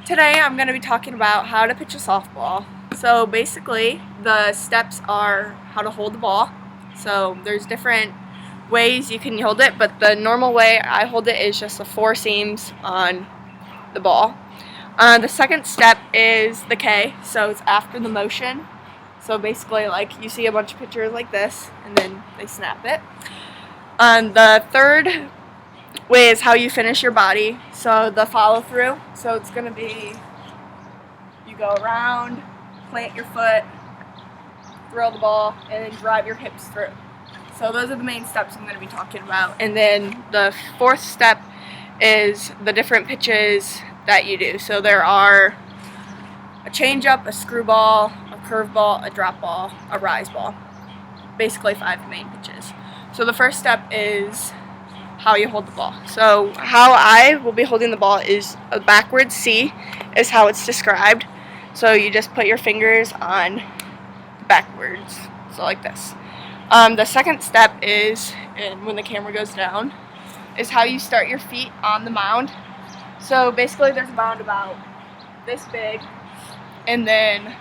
Today I'm going to be talking about how to pitch a softball. So basically the steps are how to hold the ball. So there's different ways you can hold it, but the normal way I hold it is just the four seams on the ball. The second step is the K, so it's after the motion. So basically like you see a bunch of pitchers like this and then they snap it. The third way is how you finish your body. So the follow through. So it's going to be you go around, plant your foot, throw the ball, and then drive your hips through. So those are the main steps I'm going to be talking about. And then the fourth step is the different pitches that you do. So there are a changeup, a screwball, a curveball, a drop ball, a rise ball. Basically 5 main pitches. So the first step is how you hold the ball. So how I will be holding the ball is a backwards C is how it's described. So you just put your fingers on backwards, so like this. The second step is, and when the camera goes down, is how you start your feet on the mound. So basically there's a mound about this big, and then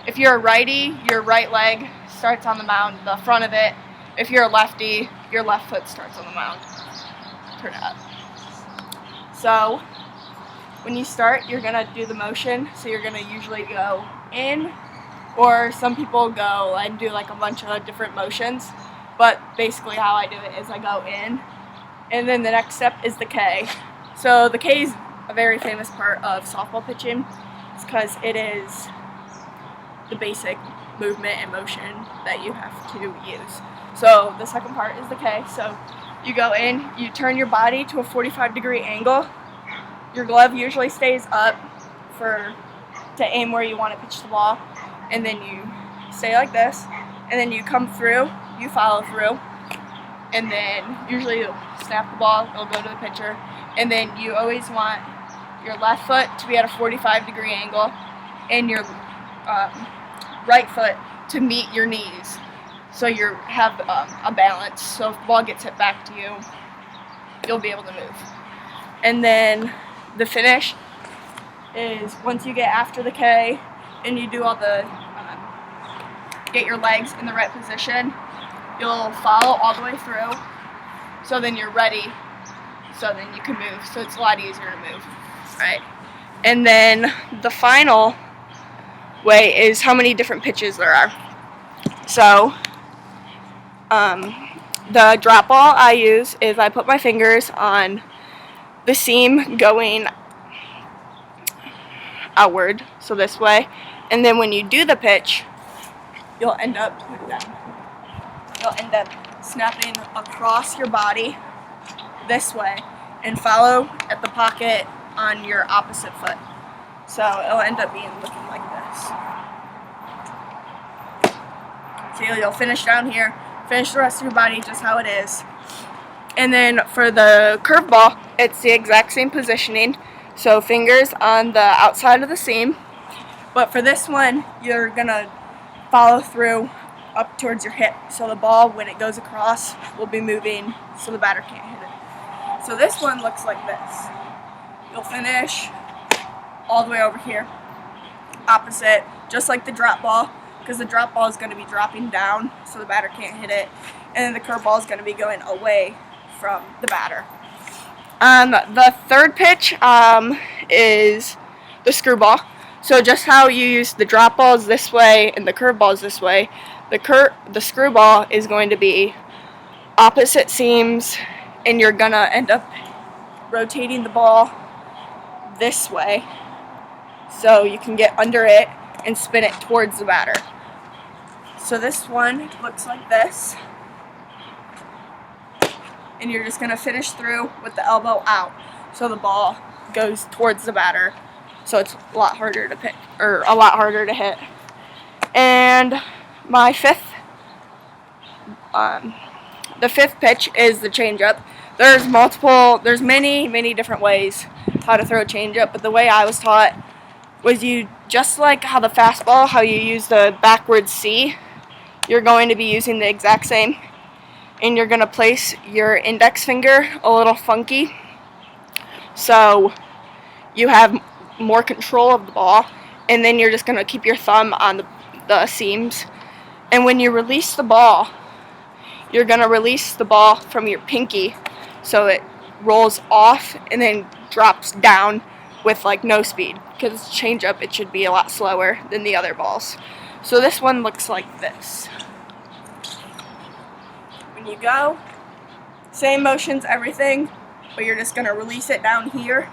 if you're a righty, your right leg starts on the mound, the front of it. If you're a lefty, your left foot starts on the mound. Turn it up. So when you start, you're gonna do the motion. So you're gonna usually go in, or some people go and do like a bunch of different motions. But basically how I do it is I go in, and then the next step is the K. So the K is a very famous part of softball pitching. It's because it is the basic movement and motion that you have to use. So the second part is the K. So you go in, you turn your body to a 45-degree angle. Your glove usually stays up to aim where you want to pitch the ball. And then you stay like this. And then you come through, you follow through. And then usually you'll snap the ball, it'll go to the pitcher. And then you always want your left foot to be at a 45-degree angle and your right foot to meet your knees. So you have a balance. So if the ball gets hit back to you, you'll be able to move. And then the finish is once you get after the K and you do all the get your legs in the right position, you'll follow all the way through. So then you're ready. So then you can move. So it's a lot easier to move, right? And then the final way is how many different pitches there are. So the drop ball I use is I put my fingers on the seam going outward, so this way, and then when you do the pitch, you'll end up snapping across your body this way and follow at the pocket on your opposite foot. So it'll end up looking like this. So you'll finish down here, finish the rest of your body just how it is. And then for the curveball, it's the exact same positioning. So fingers on the outside of the seam. But for this one, you're gonna follow through up towards your hip. So the ball, when it goes across, will be moving so the batter can't hit it. So this one looks like this. You'll finish all the way over here, opposite, just like the drop ball, because the drop ball is going to be dropping down so the batter can't hit it, and then the curveball is going to be going away from the batter. The third pitch is the screwball. So just how you use the drop balls this way and the curveballs this way, the screwball is going to be opposite seams, and you're going to end up rotating the ball this way so you can get under it and spin it towards the batter. So this one looks like this, and you're just going to finish through with the elbow out so the ball goes towards the batter, so it's a lot harder to pick, or a lot harder to hit. And my the fifth pitch is the changeup. There's many different ways how to throw a changeup, but the way I was taught was you, just like how the fastball, how you use the backwards C, you're going to be using the exact same, and you're going to place your index finger a little funky. So you have more control of the ball, and then you're just going to keep your thumb on the seams. And when you release the ball, you're going to release the ball from your pinky so it rolls off and then drops down with like no speed, because it's change up, it should be a lot slower than the other balls. So this one looks like this. When you go, same motions, everything, but you're just going to release it down here,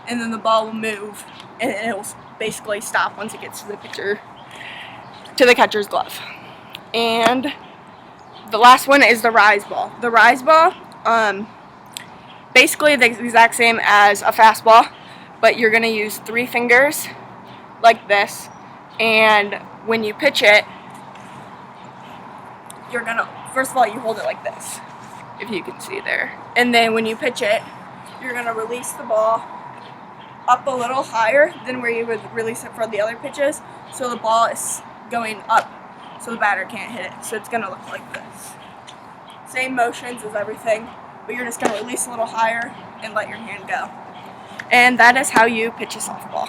and then the ball will move, and it will basically stop once it gets to the pitcher, to the catcher's glove. And the last one is the rise ball. The rise ball, basically the exact same as a fastball, but you're going to use 3 fingers like this, and when you pitch it, you're going to, first of all, you hold it like this, if you can see there. And then when you pitch it, you're going to release the ball up a little higher than where you would release it for the other pitches, so the ball is going up so the batter can't hit it. So it's going to look like this. Same motions as everything, but you're just going to release a little higher and let your hand go. And that is how you pitch a softball.